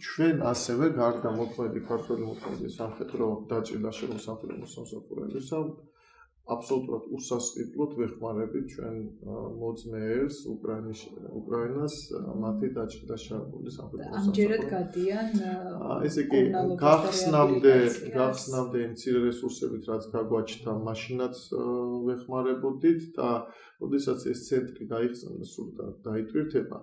ჩვენ ასევე გარდა მოქმედი ქართველი მოქმედი სამხედრო დაჭირდა-შეურბულის სამხედრო მოსამსახურეებისა აბსოლუტურად უსასყიდლოდ ვეხმარებით ჩვენ მოძმეერს უკრაინას მათი დაჭირდა-შეურბულის სამხედრო მოსამსახურეებაში. ამჯერად გადიან ესე იგი გახსნამდე მცირე რესურსებით რაც გაგვაჩნდა, მაშინაც ვეხმარებოდით და როდესაც ეს ცენტრი გაიხსნა და სულ დაიტვირთება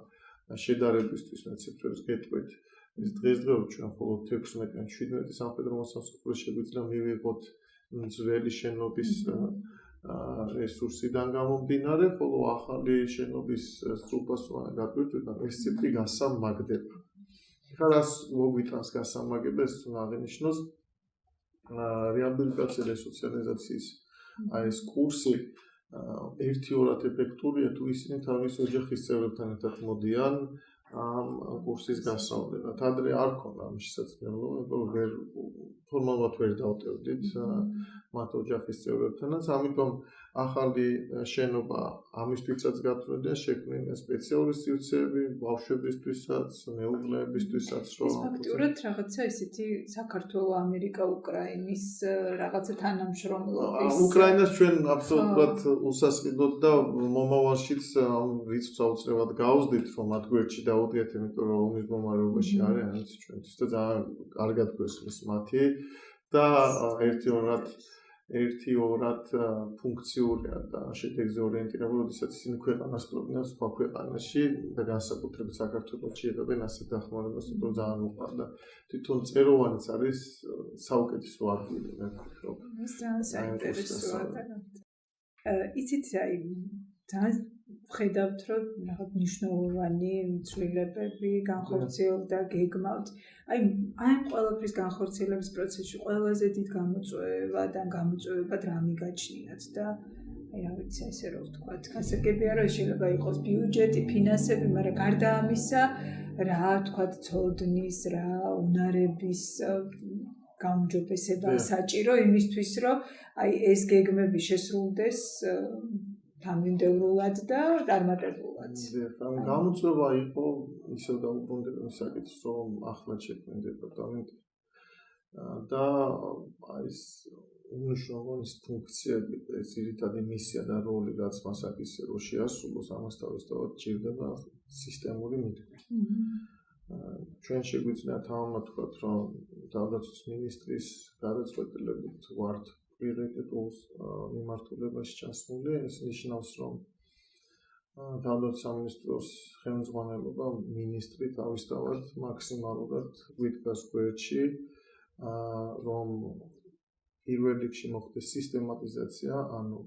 შედარებისთვის მეციფრებს გეტყვით, ეს დღესდღეობით ჩვენ მხოლოდ 16-ან 17 სამხედრო მოსამსახურე შეგვიძლია მივიღოთ ძველი შენობის რესურსიდან გამომდინარე, ხოლო ახალი შენობის სრულფასოვანი დატვირთვიდან ეს ციფრი გასამაგდება. ეხლა რას მოგვიტანს გასამაგება, ეს უნდა აღინიშნოს რეაბილიტაცია და სოციალიზაციის ეს კურსი ერთიორად ეფექტურია თუ ისინი თავის ოჯახის წევრებთან ერთად მოდიან ამ კურსის გასავლელად. ადრე არ ქონდა ამ შესაძლებლობა, ფორმალურად ვერ დავტევდით მათ ოჯახის წევრებთანაც, ამიტომ ახალი შენობა ამისთვისაც გათვლილია, შექმნილია სპეციალური სივრცეები ბავშვებისთვისაც, მეუღლეებისთვისაც, რომ ეს ფაქტურად რაღაცა ისეთი საქართველო-ამერიკა-უკრაინის რაღაცა თანამშრომლობის. უკრაინას ჩვენ აბსოლუტურად უსასყიდლოდ და მომავალშიც რიცხვს აუცილებლად გავზდით, რომ მათ გვერდში დაუდგეთ, იმიტომ რომ ომის მდგომარეობაში არიან ჩვენთვის და ძალიან კარგად გვესმის მათი და ერთიორად ფუნქციურია და შედეგზე ორიენტირებული, როდესაც ისინი ქვეყანას ფლობდნენ სხვა ქვეყანაში და განსაკუთრებით საქართველოში იღებენ ასეთ დახმარებას, რომ ძალიან უყვარდა. თვითონ წეროვანიც არის საუკეთესო ადგილი, მე ვფიქრობ. ეს ძალიან საინტერესოა. იცით, ძალიან ხედავთ, რომ რაღაც მნიშვნელოვანი ცვლილებები განხორციელდა, გეგმავთ. აი ამ ყველაფრის განხორციელების პროცესში ყველაზე დიდ გამოწვევად რა მიგაჩნიათ და აი რა ვიცი, ესე რომ ვთქვათ, გასაგებია რომ შეიძლება იყოს ბიუჯეტი, ფინანსები, მაგრამ გარდა ამისა, რა ვთქვათ, ცოდნის, რა უნარების გაუმჯობესება საჭირო იმისთვის, რომ აი ეს გეგმები შესრულდეს თანმიმდევრულად და წარმატებულად. ამ გამოწვევა იყო ისევ დაუბრუნდები საკითხს, რომ ახლა შექმნილ დეპარტამენტი და აი ეს უმნიშვნელოვანეს ფუნქციები, ეს ძირითადი მისია და როლი, რაც მას აქვს რომ შეასრულოს, ამას თავისთავად ჭირდება სისტემური მიღება. ჩვენ შეგვიძლია თავად ვთქვათ, რომ თავდაცვის მინისტრის გადაწყვეტილებით ვართ პირდაპირ მიმართულებაში ჩასმული. ეს ნიშნავს, რომ თავდაცვის სამინისტროს ხელმძღვანელობა მინისტრი თავისთავად მაქსიმალურად გვიდგას გვერდში, რომ პირველ რიგში მოხდეს სისტემატიზაცია, ანუ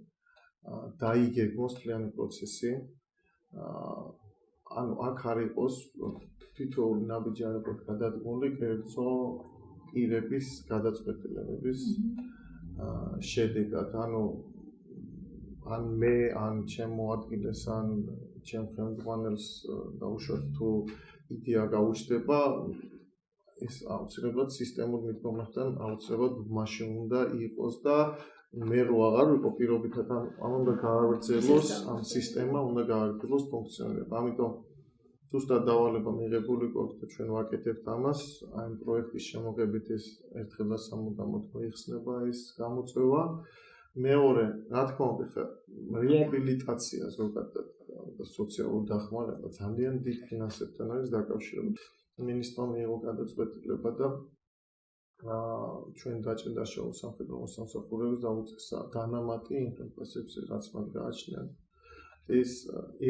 დაიგეგმოს მთლიანი პროცესი. ანუ აქ არ იყოს თითოეული ნაბიჯარებად გადადგმული კერძო პირების გადაწყვეტილებების შედეგად. ანუ ან მე, ან ჩემ მოადგილეს, ან ჩემ ხელმძღვანელს დაუშვათ თუ იდეა გაუჩნდება, ეს აუცილებლად სისტემურ მიდგომასთან აუცილებლად მაშინ უნდა იყოს და მე რო აღარ ვიყო პირობითად ამ უნდა გააგრძელოს ამ სისტემა უნდა გააგრძელოს ფუნქციონირება. ამიტომ ზუსტად დავალება მიღებული გვაქვს და ჩვენ ვაკეთებთ ამას. აი ამ პროექტის შემოღებით ეს ერთხელ და სამუდამოდ მოიხსნება ეს გამოწვევა. მეორე, რა თქმა უნდა, რეაბილიტაცია ზოგადად და სოციალური დახმარება ძალიან დიდ ფინანსებთან არის დაკავშირებული. მინისტრმა მიიღო გადაწყვეტილება და ჩვენ დაჭერდა შეუძლო სამხედრო მოსამსახურეებს დაუწესა დანამატი იმ ხელფასებზე, რაც მათ გააჩნიათ. ეს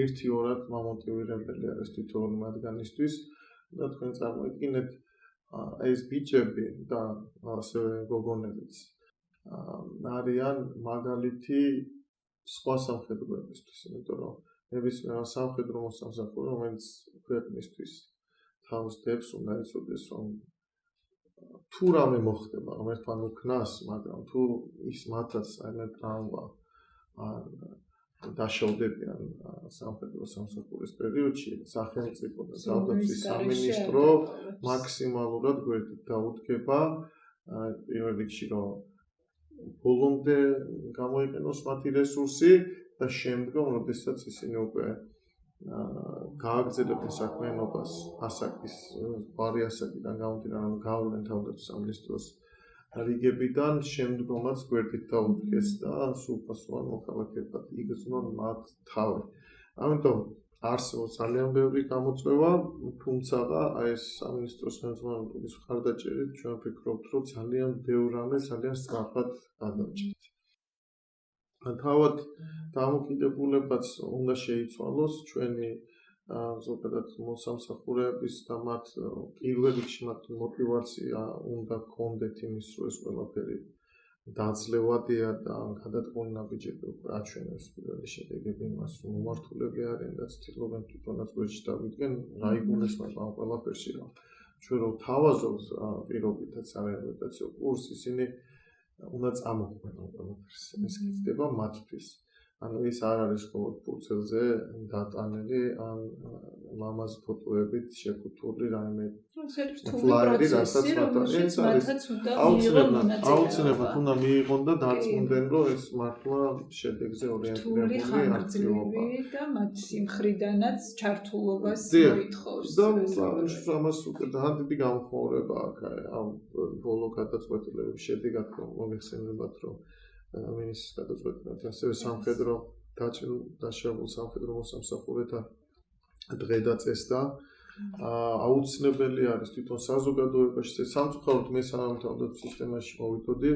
ერთიორად მომოტივირებელი არის თითოეული მათგანისთვის და თქვენ წარმოიდგინეთ ეს ბიჭები და ასევე გოგონებიც არიან მაგალითი სხვა სამხედროებისთვის, იმიტომ რომ ნებისმიერ სამხედრო მოსამსახურე, რომელიც ქვეყნისთვის თავს დებს, უნდა იცოდეს, რომ თუ რამე მოხდება, რომ ერთმან უკნას, მაგრამ თუ ის მათაც აი ტრამვა დაშავდებიან სამხედრო სამსახურის პერიოდში, სახელმწიფო და თავდაცვის სამინისტრო მაქსიმალურად გვერდით დაუდგება პირველ რიგში, რომ ბოლომდე გამოიყენოს მათი რესურსი და შემდგომ, როდესაც ისინი უკვე გააგრძელებენ საქმიანობას ასაკის ბარი ასაკიდან გამომდინარე, რომ გავლენ თავდაცვის სამინისტროს რიგებიდან შემდგომაც გვერდით დაუდგეს და სრულფასოვან მოქალაქეებად იგრძნონ მათ თავი. ამიტომ არსებობს ძალიან ბევრი გამოწვევა, თუმცა აი ეს სამინისტროს ხელმძღვანელობის მხარდაჭერით ჩვენ ვფიქრობთ, რომ ძალიან ბევრ რამეს ძალიან სწრაფად გადავჭერთ. თავად დამოკიდებულებაც უნდა შეიცვალოს ჩვენი ზოგადად მოსამსახურეების და მათ პირველ რიგში მათ мотиваცია უნდა გქონდეთ იმის, რომ ეს ყველაფერი დაძლევადია და გადადგმული ნაბიჯები უკვე აჩვენებს პირველი შედეგები იმას, რომ მომართულები არიან და ცდილობენ თვითონაც გვერდში დავიდგენ, რა იგულისხმება ამ ყველაფერში, რომ ჩვენ რო თავაზობთ პირობითად სარეაბილიტაციო კურსს, ისინი უნდა წამოყვნენ ამ ყველაფერს. ეს ხდება მათთვის. ანუ ეს არ არის მხოლოდ ფურცელზე დატანილი ან მამას ფოტოებით შეკუთული რაიმე ფლაიერი, რასაც აუცილებლად უნდა მიიღონ და დარწმუნდნენ, რომ ეს მართლა შედეგზე ორიენტირებული აქტივობა და მათი მხრიდანაც ჩართულობას მოითხოვს. და ამას უკვე ძალიან დიდი გამხმოვრება აქვს ამ ბოლო გადაწყვეტილების შედეგად, რომ მოიხსენებათ, რომ მინისტრის გადაწყვეტილებით ასევე სამხედრო დაშავებულ სამხედრო მოსამსახურეთა დღე დაწესდა. აუცილებელი არის თვითონ საზოგადოებაში, სამწუხაროდ მე სანამ თავდაცვის სისტემაში მოვიდოდი,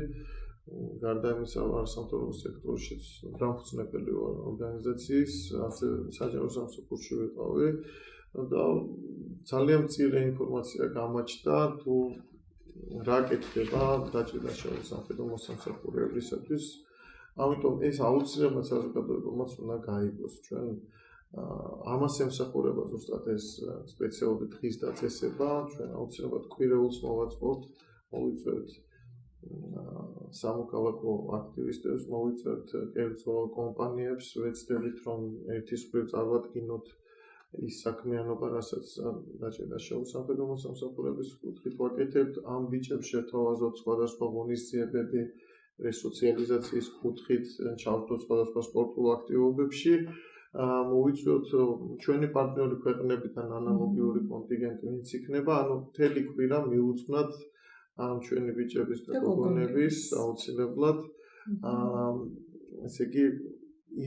გარდა იმისა, რომ არასამთავრობო სექტორშიც დამფუძნებელი ვარ ორგანიზაციის, ასევე საჯარო სამსახურში ვიყავი და ძალიან მცირე ინფორმაცია გამაჩნდა თუ რა კეთდება დაჭერდა შეუძლო სამხედრო მოსამსახურეებისათვის. ამიტომ ეს აუცილებლად საზოგადოებამაც უნდა გაიგოს. ჩვენ ამას ემსახურება ზუსტად ეს სპეციალური დღის დაწესება, ჩვენ აუცილებლად კვირეულს მოვაწყობთ, მოვიწევთ სამოქალაქო აქტივისტებს, მოვიწევთ კერძო კომპანიებს, ვეცდებით რომ ერთის მხრივ წარვადგინოთ ის საქმიანობა, რასაც დაჭერა შეუსახებელო მოსამსახურების კუთხით ვაკეთებთ, ამ ბიჭებს შევთავაზოთ სხვადასხვა ღონისძიებები რესოციალიზაციის კუთხით, ჩავთვალოთ სხვადასხვა სპორტულ აქტივობებში, მოვიწვიოთ ჩვენი პარტნიორი ქვეყნებიდან ანალოგიური კონტინგენტი ვინც იქნება, ანუ მთელი კვირა მიუძღვნათ ამ ჩვენი ბიჭების და გოგონების აუცილებლად ესე იგი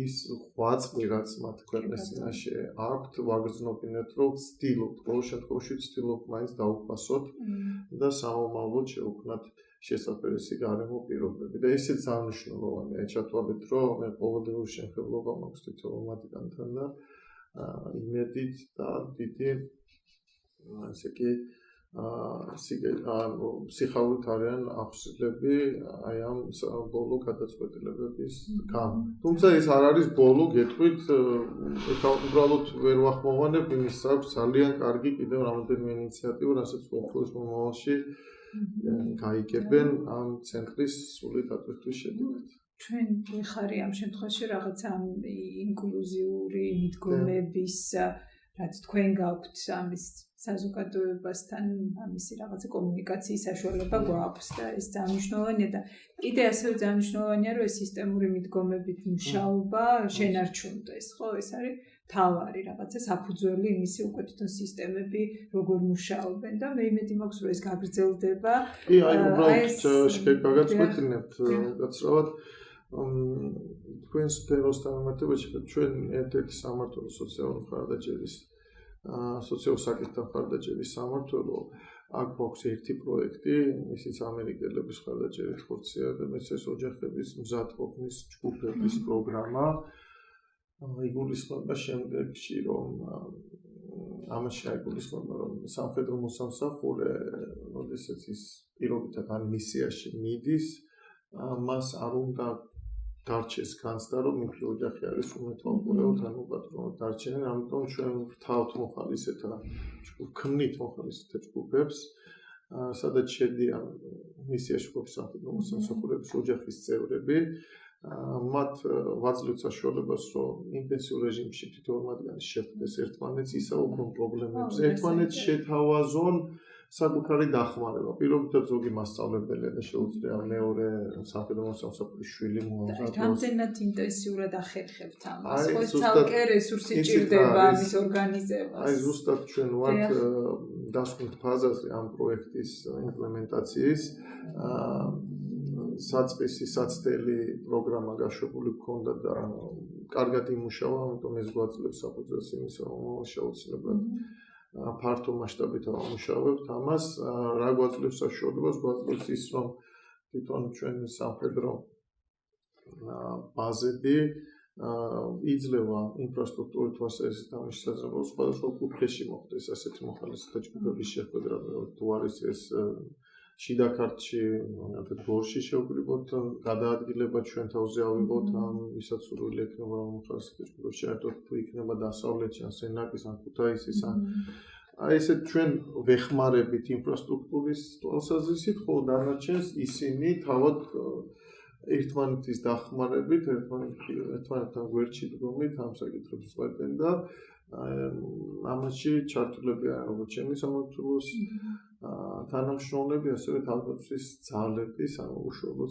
ის ღვაწლი რაც მათ ქვეყნის წინაშე აქვთ ვაგრძნობინეთ რომ ვცდილობთ ყოველ შემთხვევაში ვცდილობთ მაინც დაუფასოთ და სამომავლოდ შევქმნათ შესაძლებელი გარემო პირობები და ესეც ძალიან მნიშვნელოვანია ჩათვალეთ რომ მე ყოველდღიურ შემხებლობა მაქვს თვითონ მათგანთან და იმედით და დიდი ესე იგი სიხარულით არიან ახსნილები აი ამ ბოლო გადაწყვეტილებების გამო. თუმცა ეს არ არის ბოლო, გეტყვით, ეხლა უბრალოდ ვერ ვახმოვანებ იმის აქვს ძალიან კარგი კიდევ რამდენიმე ინიციატივა, რასაც უახლოეს მომავალში გაიგებენ ამ ცენტრის სრული დატვირთვის შედეგად. ჩვენ ვიხარი ამ შემთხვევაში რაღაცა ინკლუზიური მიდგომების რაც თქვენ გაქვთ ამის საზოგადოებასთან ამისი რაღაცა კომუნიკაციის საშუალება გვაქვს და ეს ძალიან მნიშვნელოვანია და კიდე ასევე ძალიან მნიშვნელოვანია რომ ეს სისტემური მიდგომებით მუშაობა შენარჩუნდეს, ხო? ეს არის თავარი რაღაცა საფუძველი იმისი უკვე თვითონ სისტემები როგორ მუშაობენ და მე იმედი მაქვს რომ ეს გაგრძელდება. კი, აი უბრალოდ გაგაცნობინებთ გაცრავად თქვენს სფეროსთან მიმართებაში ჩვენ ერთ-ერთი სამმართველო სოციალური მხარდაჭერის სოციალ-საკითხთა მხარდაჭერის სამმართველო აქ გვაქვს ერთი პროექტი, ისიც ამერიკელების მხარდაჭერით ხორციელდება ეს ოჯახების მზადყოფნის ჯგუფების პროგრამა. იგულისხმება შემდეგში რომ ამაში აიგულისხმება რომ სამხედრო მოსამსახურე როდესაც ის პირობითად ან მისიაში მიდის მას არ უნდა დარჩეს განცდა რომ მისი ოჯახი არის უმეთვალყურეოდ ან უპატრონოდ დარჩენენ, ამიტომ ჩვენ ვთავთ მოხალისეთა ქმნით მოხალისეთა ჯგუფებს, სადაც შედიან მისიაში ყოფილი სამხედრო მოსამსახურეების ოჯახის წევრები, მათ ვაძლევთ საშუალებას რომ ინტენსიურ რეჟიმში თითოეულ მათგანი შეხვდეს ერთმანეთს, ისაუბრონ პრობლემებზე, ერთმანეთს შეთავაზონ საკუთარი დახმარება. პირობითად ზოგი მასწავლებელია და შეუძლია მეორე სამხედრო მოსამსახურის შვილი მოამზადოს. რამდენად ინტენსიურად ახერხებთ ამას? ხო, ცალკე რესურსი ჭირდება ამის ორგანიზებას. აი ზუსტად ჩვენ ვართ დასკვნით ფაზაზე ამ პროექტის იმპლემენტაციის. საწყისი საცდელი პროგრამა გაშვებული გქონდა და კარგად იმუშავა, ამიტომ ეს გვაძლევს საფუძველს იმის რომ შეუძლებლად ფართო მასშტაბით ამუშავებთ ამას, რა გვაძლევს საშუალებას, გვაძლევს ის რომ თვითონ ჩვენ სამხედრო ბაზები იძლევა ინფრასტრუქტურით თვალსაზრისით ამის შესაძლებლობას სხვადასხვა კუთხეში მოხდეს ასეთი მოხალისეთა ჯგუფების შეხვედრა, თუ არის ეს შიდა ქართლში, მაგალითად გორში შევკრიბოთ, გადაადგილება ჩვენ თავზე ავიღოთ ამ ისაც სურვილი ექნება რომ მოხალისეთა ჯგუფებს შეერთოთ, თუ იქნება დასავლეთში, ან სენაკის, ან ქუთაისის, ან აი ესე ჩვენ ვეხმარებით ინფრასტრუქტურის თვალსაზრისით, ხოლო დანარჩენს ისინი თავად ერთმანეთის დახმარებით, ერთმანეთთან გვერდში დგომით ამ საკითხებს წვეტენ და ამაში ჩართულები არიან როგორც ჩემი სამმართველოს თანამშრომლები, ასევე თავდაცვის ძალები, უშუალოდ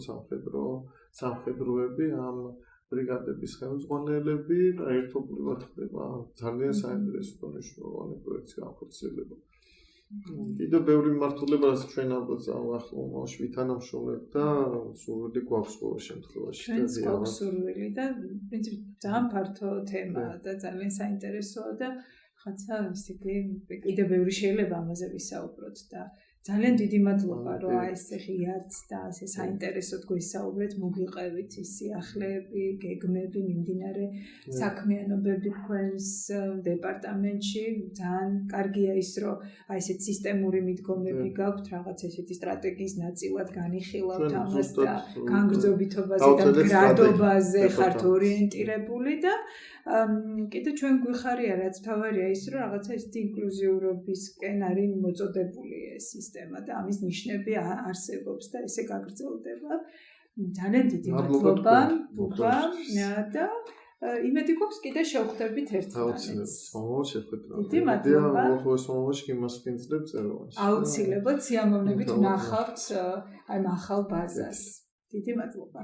სამხედროები, ამ ბრიგადების ხელმძღვანელები და ერთობლივად ხდება ძალიან საინტერესო და მნიშვნელოვანი პროექტის განხორციელება. კიდევ ბევრი მიმართულება, რაც ჩვენ ალბათ ახლომაში ვითანამშრომლებთ და სურვილი გვაქვს ყოველ შემთხვევაში. ჩვენც გვაქვს სურვილი და პრინციპით ძალიან ფართო თემაა და ძალიან საინტერესოა და ხაცა ისე კიდევ ბევრი შეიძლება ამაზე ვისაუბროთ და ძალიან დიდი მადლობა, რომ ესე ღიად და ასე საინტერესოდ გვისაუბრეთ, მოგიყევით ის სიახლეები, გეგმები, მიმდინარე საქმიანობები თქვენს დეპარტამენტში. ძალიან კარგია ის, რომ აი ესეთ სისტემური მიდგომები გაქვთ, რაღაც ესეთი სტრატეგიის ნაწილად განიხილავთ ამას და განგრძობითობაზე და მდგრადობაზე ხართ ორიენტირებული და კიდე ჩვენ გვიხარია, რაც თავარია ის, რომ რაღაცა ესეთი ინკლუზიურობისკენ არის მოწოდებული ეს სისტემა და ამის ნიშნები არსებობს და ესე გაგრძელდება. ძალიან დიდი მადლობა, ბუბა და იმედი გვაქვს კიდე შევხვდებით ერთმანეთს. დიდი მადლობა. აუცილებლად სიამოვნებით ვნახავთ აი ახალ ბაზას. დიდი მადლობა.